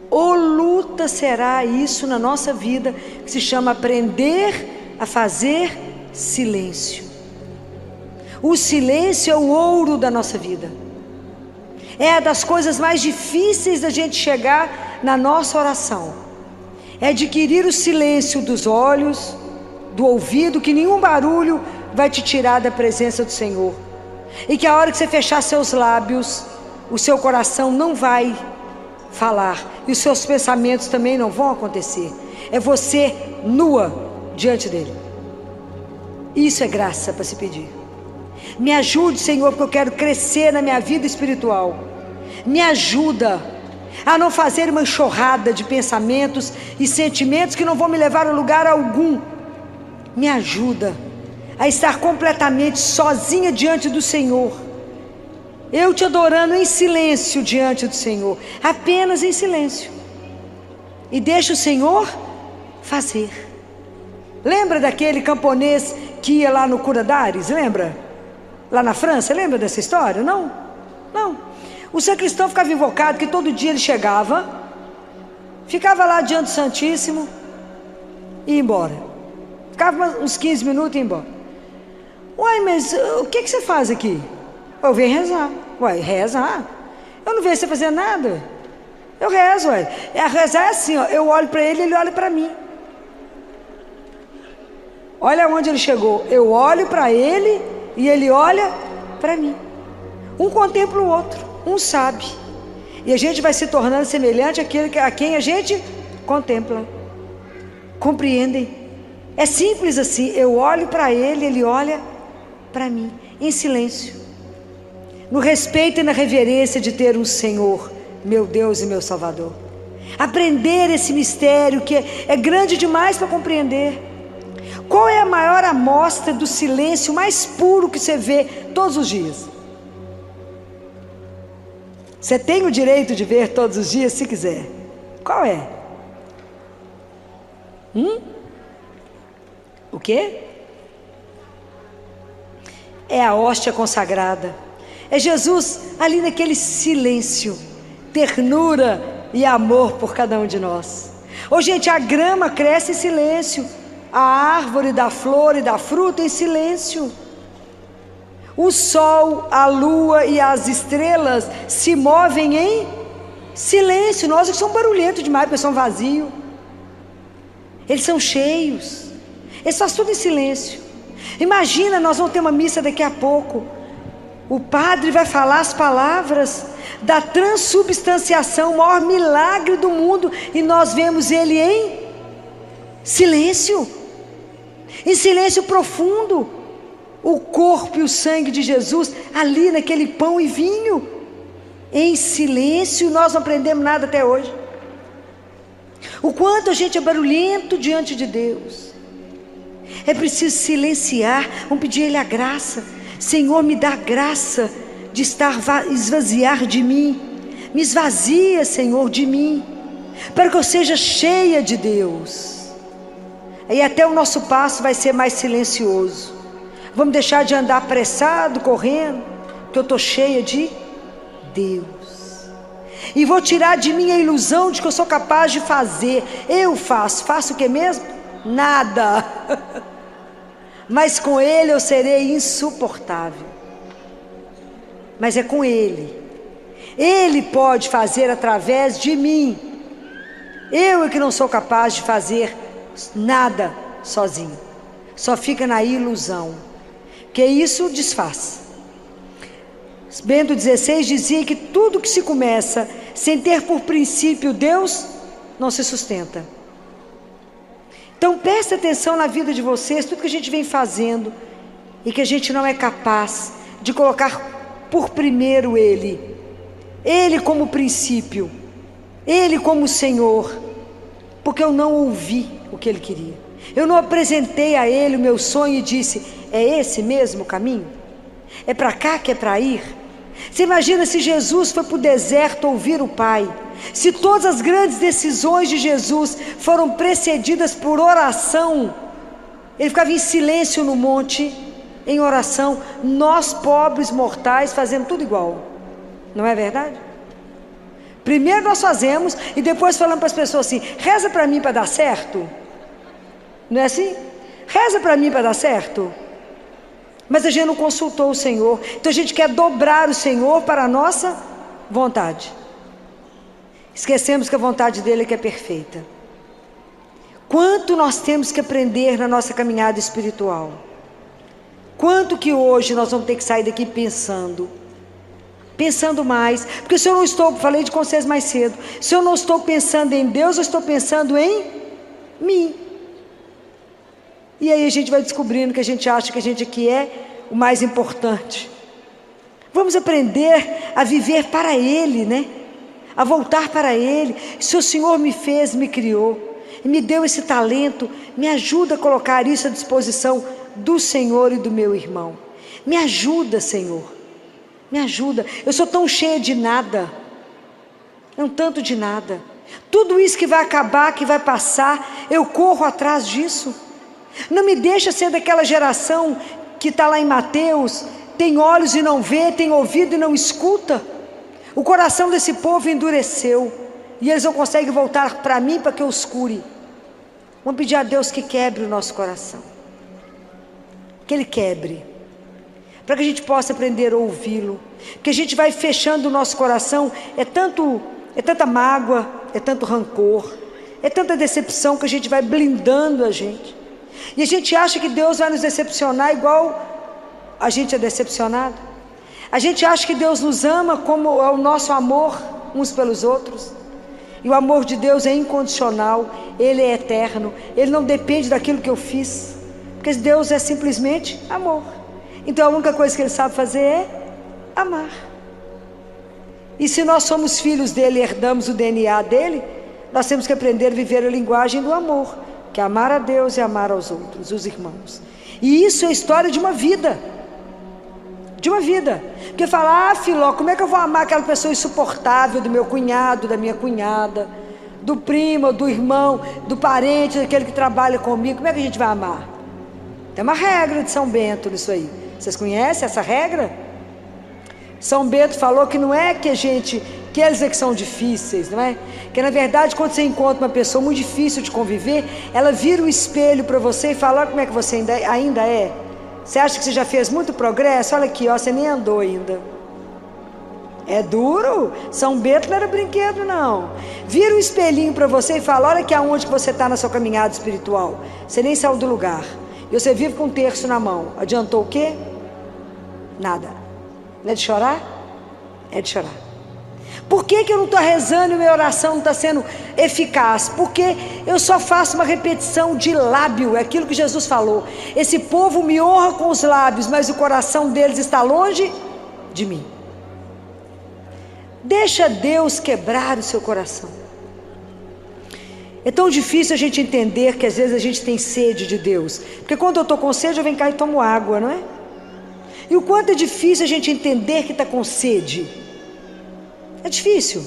Ou luta será isso na nossa vida, que se chama aprender a fazer silêncio. O silêncio é o ouro da nossa vida. É das coisas mais difíceis da gente chegar na nossa oração. É adquirir o silêncio dos olhos, do ouvido, que nenhum barulho vai te tirar da presença do Senhor. E que a hora que você fechar seus lábios, o seu coração não vai falar, e os seus pensamentos também não vão acontecer. É você nua diante dele. Isso é graça para se pedir. Me ajude, Senhor, porque eu quero crescer na minha vida espiritual. Me ajuda a não fazer uma enxurrada de pensamentos e sentimentos que não vão me levar a lugar algum. Me ajuda a estar completamente sozinha diante do Senhor, eu te adorando em silêncio diante do Senhor, apenas em silêncio, e deixa o Senhor fazer. Lembra daquele camponês que ia lá no Cura d'Ares? Lembra? Lá na França, lembra dessa história? Não? Não. O sacristão ficava invocado, que todo dia ele chegava, ficava lá diante do Santíssimo e ia embora. Ficava uns 15 minutos e ia embora. Uai, mas o que você faz aqui? Eu venho rezar. Uai, rezar? Eu não vejo você fazer nada. Eu rezo, uai. Rezar é assim, ó, eu olho para ele, ele olha para mim. Olha onde ele chegou. Eu olho para ele e ele olha para mim. Um contempla o outro, um sabe. E a gente vai se tornando semelhante àquele a quem a gente contempla. Compreendem? É simples assim. Eu olho para ele, ele olha para mim, em silêncio, no respeito e na reverência de ter um Senhor, meu Deus e meu Salvador. Aprender esse mistério que é grande demais para compreender. Qual é a maior amostra do silêncio mais puro que você vê todos os dias? Você tem o direito de ver todos os dias se quiser. Qual é? O quê? É a hóstia consagrada. É Jesus ali naquele silêncio, ternura e amor por cada um de nós. Ô gente, a grama cresce em silêncio, a árvore dá flor e dá fruta em silêncio. O sol, a lua e as estrelas se movem em silêncio. Nós que somos barulhentos demais, porque são vazios. Eles são cheios. Eles fazem tudo em silêncio. Imagina, nós vamos ter uma missa daqui a pouco. O padre vai falar as palavras da transubstanciação, o maior milagre do mundo, e nós vemos ele em silêncio profundo. O corpo e o sangue de Jesus ali naquele pão e vinho, em silêncio. Nós não aprendemos nada até hoje. O quanto a gente é barulhento diante de Deus. É preciso silenciar. Vamos pedir a Ele a graça. Senhor, me dá graça de esvaziar de mim. Me esvazia, Senhor, de mim, para que eu seja cheia de Deus. Aí até o nosso passo vai ser mais silencioso. Vamos deixar de andar apressado, correndo, porque eu estou cheia de Deus. E vou tirar de mim a ilusão de que eu sou capaz de fazer. Eu faço o que mesmo? Nada. Mas com Ele eu serei insuportável. Mas é com Ele. Ele pode fazer através de mim. Eu é que não sou capaz de fazer nada sozinho. Só fica na ilusão, que isso desfaz. Bento XVI dizia que tudo que se começa sem ter por princípio Deus, não se sustenta. Então preste atenção na vida de vocês, tudo que a gente vem fazendo e que a gente não é capaz de colocar por primeiro Ele como princípio, Ele como Senhor, porque eu não ouvi o que Ele queria. Eu não apresentei a Ele o meu sonho e disse: é esse mesmo o caminho? É para cá que é para ir? Você imagina se Jesus foi para o deserto ouvir o Pai, se todas as grandes decisões de Jesus foram precedidas por oração. Ele ficava em silêncio no monte, em oração. Nós pobres mortais fazemos tudo igual, não é verdade? Primeiro nós fazemos e depois falamos para as pessoas assim: reza para mim para dar certo. Não é assim? Reza para mim para dar certo. Mas a gente não consultou o Senhor. Então a gente quer dobrar o Senhor para a nossa vontade. Esquecemos que a vontade dele é que é perfeita. Quanto nós temos que aprender na nossa caminhada espiritual. Quanto que hoje nós vamos ter que sair daqui pensando mais. Porque se eu não estou, falei de vocês mais cedo, se eu não estou pensando em Deus, eu estou pensando em mim. E aí a gente vai descobrindo que a gente acha que a gente aqui é o mais importante. Vamos aprender a viver para Ele, né? A voltar para Ele. Se o Senhor me fez, me criou, e me deu esse talento, me ajuda a colocar isso à disposição do Senhor e do meu irmão. Me ajuda, Senhor. Me ajuda. Eu sou tão cheia de nada. É um tanto de nada. Tudo isso que vai acabar, que vai passar, eu corro atrás disso. Não me deixa ser daquela geração que está lá em Mateus: tem olhos e não vê, tem ouvido e não escuta. O coração desse povo endureceu e eles não conseguem voltar para mim para que eu os cure. Vamos pedir a Deus que quebre o nosso coração, que Ele quebre, para que a gente possa aprender a ouvi-lo. Porque a gente vai fechando o nosso coração, é tanta mágoa, é tanto rancor, é tanta decepção, que a gente vai blindando a gente. E a gente acha que Deus vai nos decepcionar igual a gente é decepcionado. A gente acha que Deus nos ama como é o nosso amor uns pelos outros. E o amor de Deus é incondicional, Ele é eterno, Ele não depende daquilo que eu fiz, porque Deus é simplesmente amor. Então a única coisa que Ele sabe fazer é amar. E se nós somos filhos dEle e herdamos o DNA dEle, nós temos que aprender a viver a linguagem do amor, que é amar a Deus e amar aos outros, os irmãos. E isso é a história de uma vida. De uma vida. Porque fala: Filó, como é que eu vou amar aquela pessoa insuportável do meu cunhado, da minha cunhada, do primo, do irmão, do parente, daquele que trabalha comigo? Como é que a gente vai amar? Tem uma regra de São Bento nisso aí. Vocês conhecem essa regra? São Bento falou que não é que eles é que são difíceis, não é? Que na verdade, quando você encontra uma pessoa muito difícil de conviver, ela vira um espelho para você e fala: olha como é que você ainda é. Você acha que você já fez muito progresso? Olha aqui, ó, você nem andou ainda. É duro. São Bento não era brinquedo, não. Vira um espelhinho para você e fala: olha aqui aonde que você está na sua caminhada espiritual. Você nem saiu do lugar. e você vive com um terço na mão, adiantou o quê? Nada. Não é de chorar? É de chorar. Por que eu não estou rezando e minha oração não está sendo eficaz? Porque eu só faço uma repetição de lábio, é aquilo que Jesus falou. Esse povo me honra com os lábios, mas o coração deles está longe de mim. Deixa Deus quebrar o seu coração. É tão difícil a gente entender que às vezes a gente tem sede de Deus. Porque quando eu estou com sede, eu venho cá e tomo água, não é? E o quanto é difícil a gente entender que está com sede. É difícil.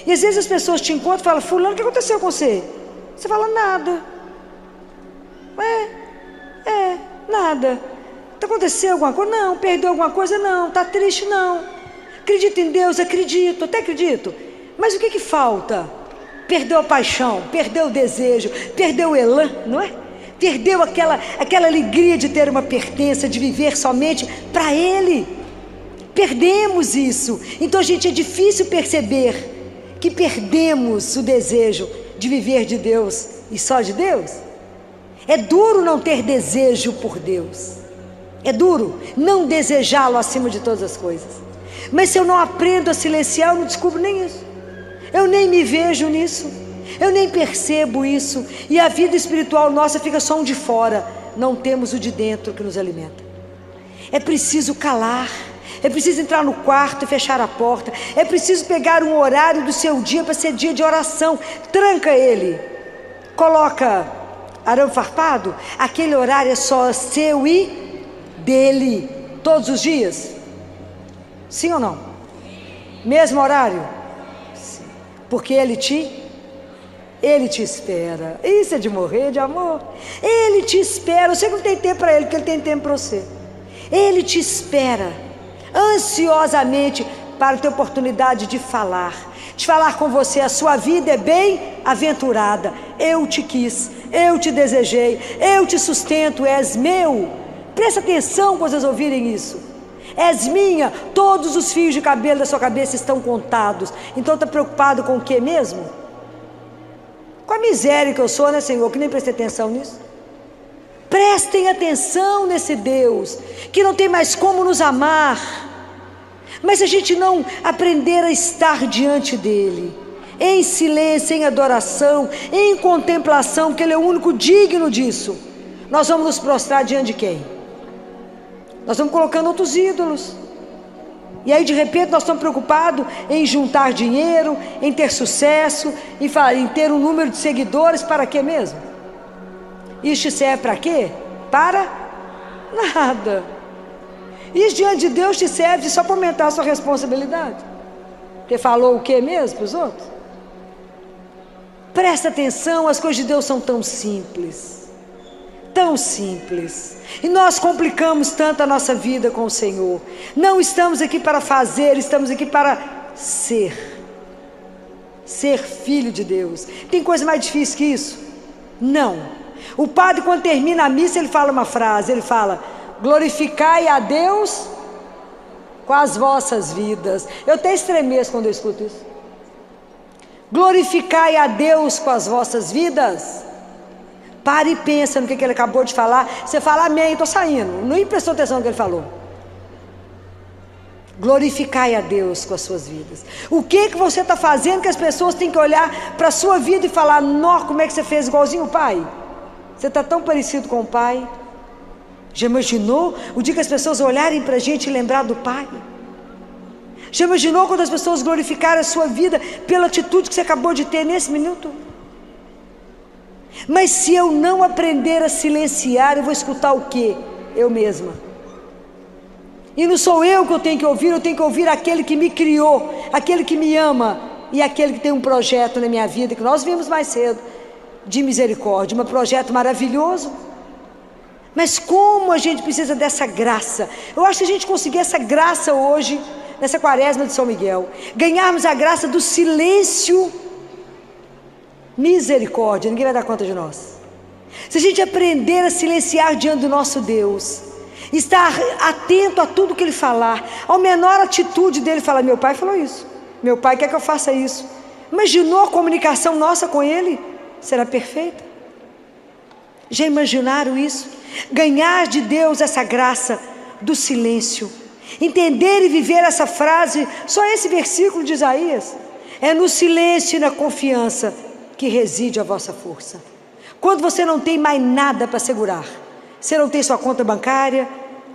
E às vezes as pessoas te encontram e falam: fulano, o que aconteceu com você? Você fala: nada. Nada. Aconteceu alguma coisa? Não. Perdeu alguma coisa? Não. Está triste? Não. Acredita em Deus? Acredito, até acredito. Mas o que falta? Perdeu a paixão, perdeu o desejo, perdeu o elan, não é? Perdeu aquela alegria de ter uma pertença, de viver somente para Ele. Perdemos isso. Então, gente, é difícil perceber que perdemos o desejo de viver de Deus e só de Deus. É duro não ter desejo por Deus. É duro não desejá-lo acima de todas as coisas. Mas se eu não aprendo a silenciar, eu não descubro nem isso. Eu nem me vejo nisso. Eu nem percebo isso. E a vida espiritual nossa fica só um de fora. Não temos o de dentro que nos alimenta. É preciso calar. É preciso entrar no quarto e fechar a porta. É preciso pegar um horário do seu dia para ser dia de oração. Tranca ele. Coloca arame farpado. Aquele horário é só seu e dele. Todos os dias? Sim ou não? Mesmo horário? Sim. Porque ele te espera. Isso é de morrer de amor. Ele te espera. Você não tem tempo para ele, porque ele tem tempo para você. Ele te espera ansiosamente para ter oportunidade de falar com você. A sua vida é bem-aventurada. Eu te quis, eu te desejei, eu te sustento, és meu. Presta atenção quando vocês ouvirem isso. És minha, todos os fios de cabelo da sua cabeça estão contados. Então está preocupado com o que mesmo? Com a miséria que eu sou, né, Senhor? Que nem prestei atenção nisso. Prestem atenção nesse Deus que não tem mais como nos amar. Mas se a gente não aprender a estar diante dele, em silêncio, em adoração, em contemplação, que ele é o único digno disso, nós vamos nos prostrar diante de quem? Nós estamos colocando outros ídolos. E aí de repente nós estamos preocupados em juntar dinheiro, em ter sucesso, em ter um número de seguidores. Para quê mesmo? Isso serve para quê? Para nada. Isso diante de Deus te serve só para aumentar a sua responsabilidade. Porque falou o quê mesmo para os outros? Presta atenção, as coisas de Deus são tão simples. Tão simples. E nós complicamos tanto a nossa vida com o Senhor. Não estamos aqui para fazer, estamos aqui para ser. Ser filho de Deus. Tem coisa mais difícil que isso? Não. O padre, quando termina a missa, ele fala uma frase, ele fala: glorificai a Deus com as vossas vidas. Eu até estremeço quando eu escuto isso. Glorificai a Deus com as vossas vidas. Pare e pensa no que ele acabou de falar. Você fala amém, estou saindo. Não prestou atenção no que ele falou. Glorificai a Deus com as suas vidas. O que você está fazendo que as pessoas têm que olhar para a sua vida e falar: nó, como é que você fez igualzinho o pai? Você está tão parecido com o pai. Já imaginou o dia que as pessoas olharem para a gente e lembrar do pai? Já imaginou quando as pessoas glorificarem a sua vida pela atitude que você acabou de ter nesse minuto? Mas se eu não aprender a silenciar, eu vou escutar o quê? Eu mesma. E não sou eu que eu tenho que ouvir aquele que me criou, aquele que me ama e aquele que tem um projeto na minha vida, que nós vimos mais cedo, de misericórdia, um projeto maravilhoso. Mas como a gente precisa dessa graça. Eu acho que a gente conseguir essa graça hoje, nessa quaresma de São Miguel, ganharmos a graça do silêncio. Misericórdia, ninguém vai dar conta de nós. Se a gente aprender a silenciar diante do nosso Deus, estar atento a tudo que Ele falar, ao menor atitude dele, falar: meu pai falou isso, meu pai quer que eu faça isso. Imaginou a comunicação nossa com Ele? Será perfeita? Já imaginaram isso? ganhar de Deus essa graça do silêncio, entender e viver essa frase, só esse versículo de Isaías: é no silêncio e na confiança que reside a vossa força. Quando você não tem mais nada para segurar, você não tem sua conta bancária,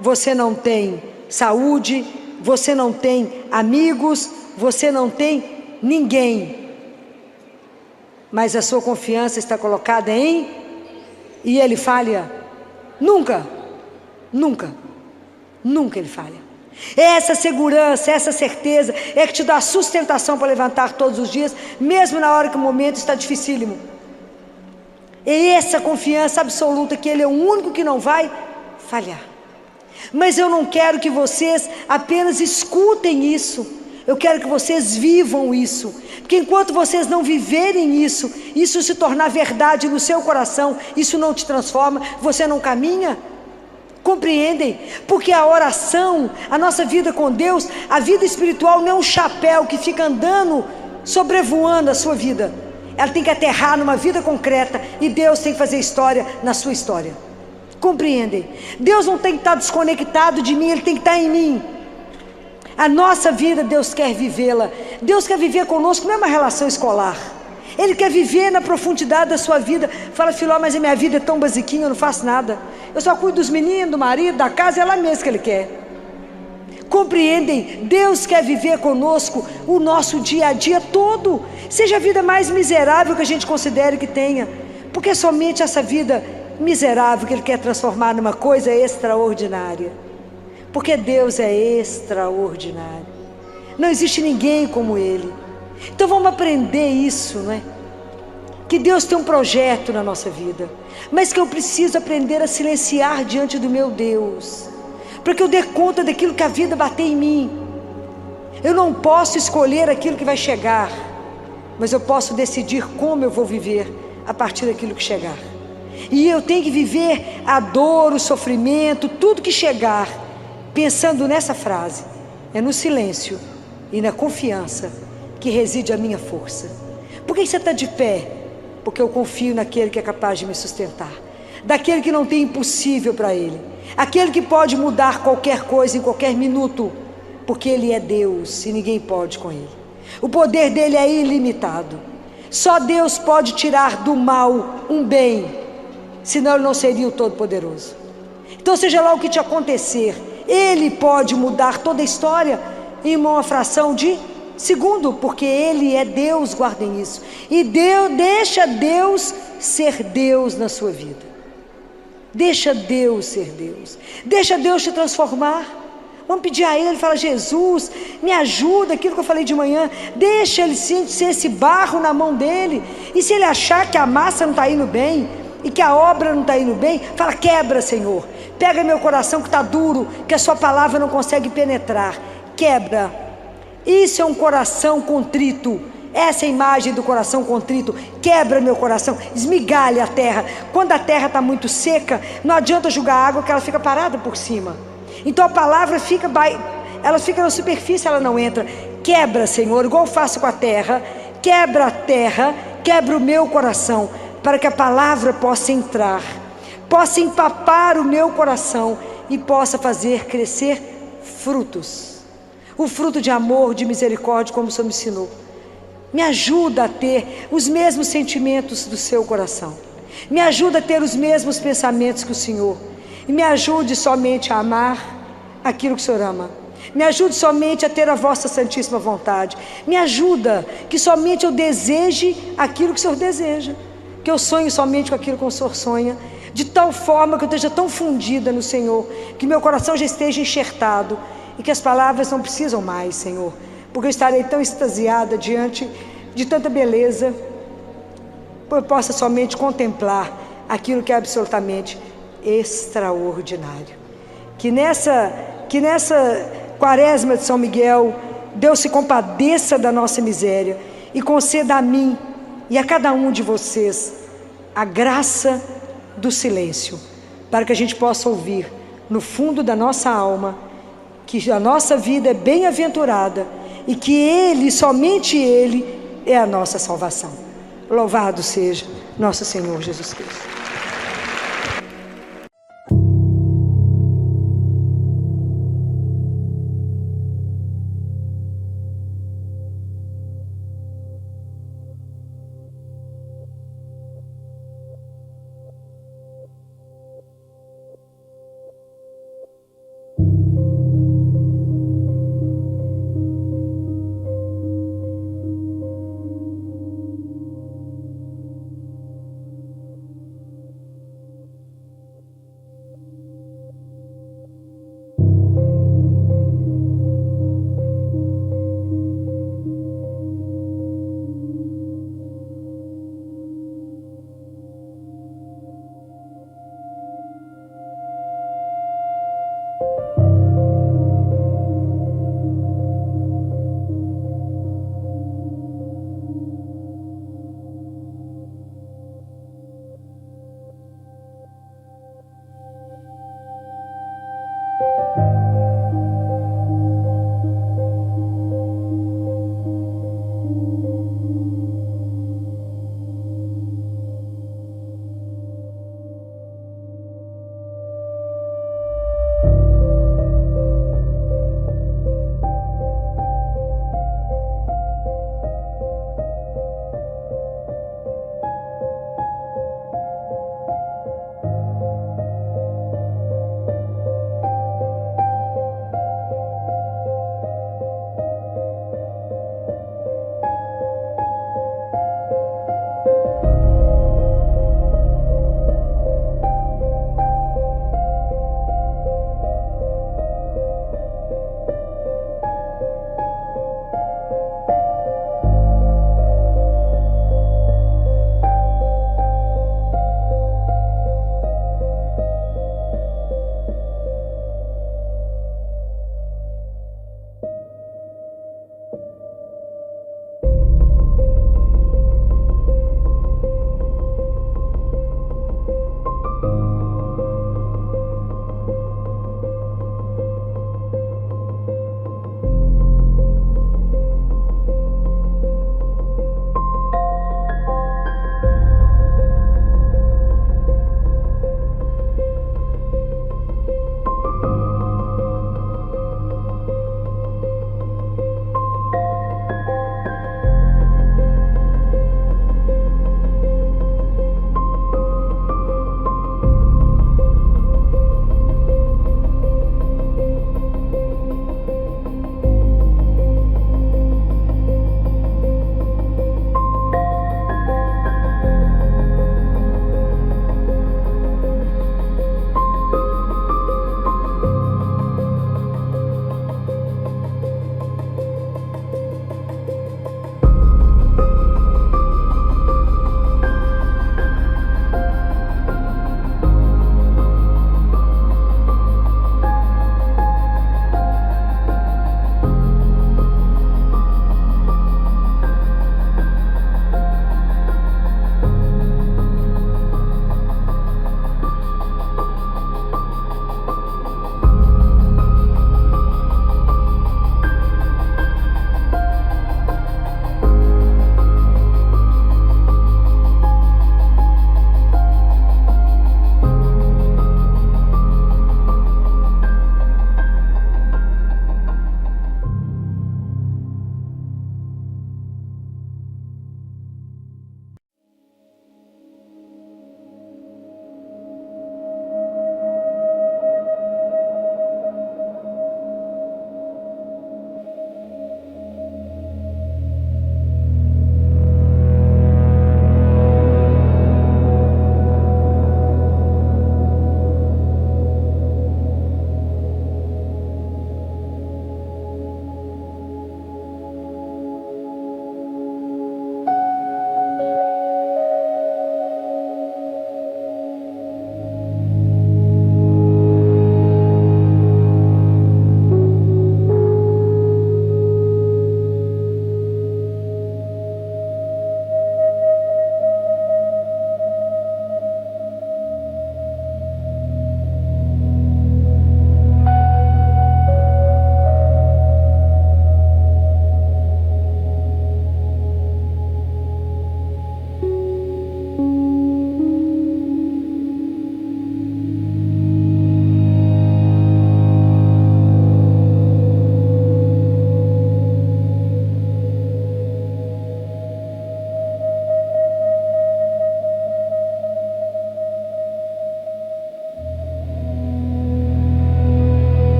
você não tem saúde, você não tem amigos, você não tem ninguém, mas a sua confiança está colocada em... E ele falha? Nunca, nunca, nunca ele falha. Essa segurança, essa certeza é que te dá sustentação para levantar todos os dias, mesmo na hora que o momento está dificílimo. É essa confiança absoluta que ele é o único que não vai falhar. Mas eu não quero que vocês apenas escutem isso, eu quero que vocês vivam isso, porque enquanto vocês não viverem isso, isso se tornar verdade no seu coração, isso não te transforma, você não caminha. Compreendem? Porque a oração, a nossa vida com Deus, a vida espiritual não é um chapéu que fica andando, sobrevoando a sua vida. Ela tem que aterrar numa vida concreta, e Deus tem que fazer história na sua história. Compreendem? Deus não tem que estar desconectado de mim, Ele tem que estar em mim. A nossa vida, Deus quer vivê-la. Deus quer viver conosco, não é uma relação escolar. Ele quer viver na profundidade da sua vida. Fala: Filó, mas a minha vida é tão basiquinha, eu não faço nada. Eu só cuido dos meninos, do marido, da casa, é lá mesmo que Ele quer. Compreendem? Deus quer viver conosco o nosso dia a dia todo. Seja a vida mais miserável que a gente considere que tenha, porque é somente essa vida miserável que Ele quer transformar numa coisa extraordinária. Porque Deus é extraordinário. Não existe ninguém como Ele. Então vamos aprender isso, não é? Que Deus tem um projeto na nossa vida, mas que eu preciso aprender a silenciar diante do meu Deus, para que eu dê conta daquilo que a vida bater em mim. Eu não posso escolher aquilo que vai chegar, mas eu posso decidir como eu vou viver a partir daquilo que chegar. E eu tenho que viver a dor, o sofrimento, tudo que chegar, pensando nessa frase: é no silêncio e na confiança que reside a minha força. Por que você está de pé? Porque eu confio naquele que é capaz de me sustentar, daquele que não tem impossível para Ele, aquele que pode mudar qualquer coisa em qualquer minuto, porque Ele é Deus e ninguém pode com Ele. O poder dele é ilimitado. Só Deus pode tirar do mal um bem, senão Ele não seria o Todo-Poderoso. Então, seja lá o que te acontecer, Ele pode mudar toda a história em uma fração de segundo, porque Ele é Deus. Guardem isso. E deixa Deus ser Deus na sua vida. Deixa Deus ser Deus. Deixa Deus te transformar. Vamos pedir a Ele, fala: Jesus, me ajuda, aquilo que eu falei de manhã. Deixa Ele ser esse barro na mão dEle. E se Ele achar que a massa não está indo bem, e que a obra não está indo bem, fala: quebra, Senhor. Pega meu coração que está duro, que a sua palavra não consegue penetrar. Quebra. Isso é um coração contrito. Essa é a imagem do coração contrito. Quebra meu coração, esmigalha a terra. Quando a terra está muito seca, não adianta jogar água, que ela fica parada por cima. Então a palavra fica na superfície, ela não entra. Quebra, Senhor, igual eu faço com a terra. Quebra a terra, quebra o meu coração, para que a palavra possa entrar, possa empapar o meu coração e possa fazer crescer frutos. O fruto de amor, de misericórdia, como o Senhor me ensinou. Me ajuda a ter os mesmos sentimentos do seu coração. Me ajuda a ter os mesmos pensamentos que o Senhor. E me ajude somente a amar aquilo que o Senhor ama. Me ajude somente a ter a vossa santíssima vontade. Me ajuda que somente eu deseje aquilo que o Senhor deseja. Que eu sonhe somente com aquilo que o Senhor sonha. De tal forma que eu esteja tão fundida no Senhor, que meu coração já esteja enxertado. E que as palavras não precisam mais, Senhor, porque eu estarei tão extasiada diante de tanta beleza, que eu possa somente contemplar aquilo que é absolutamente extraordinário. Que nessa quaresma de São Miguel, Deus se compadeça da nossa miséria e conceda a mim e a cada um de vocês a graça do silêncio, para que a gente possa ouvir no fundo da nossa alma que a nossa vida é bem-aventurada e que Ele, somente Ele, é a nossa salvação. Louvado seja nosso Senhor Jesus Cristo.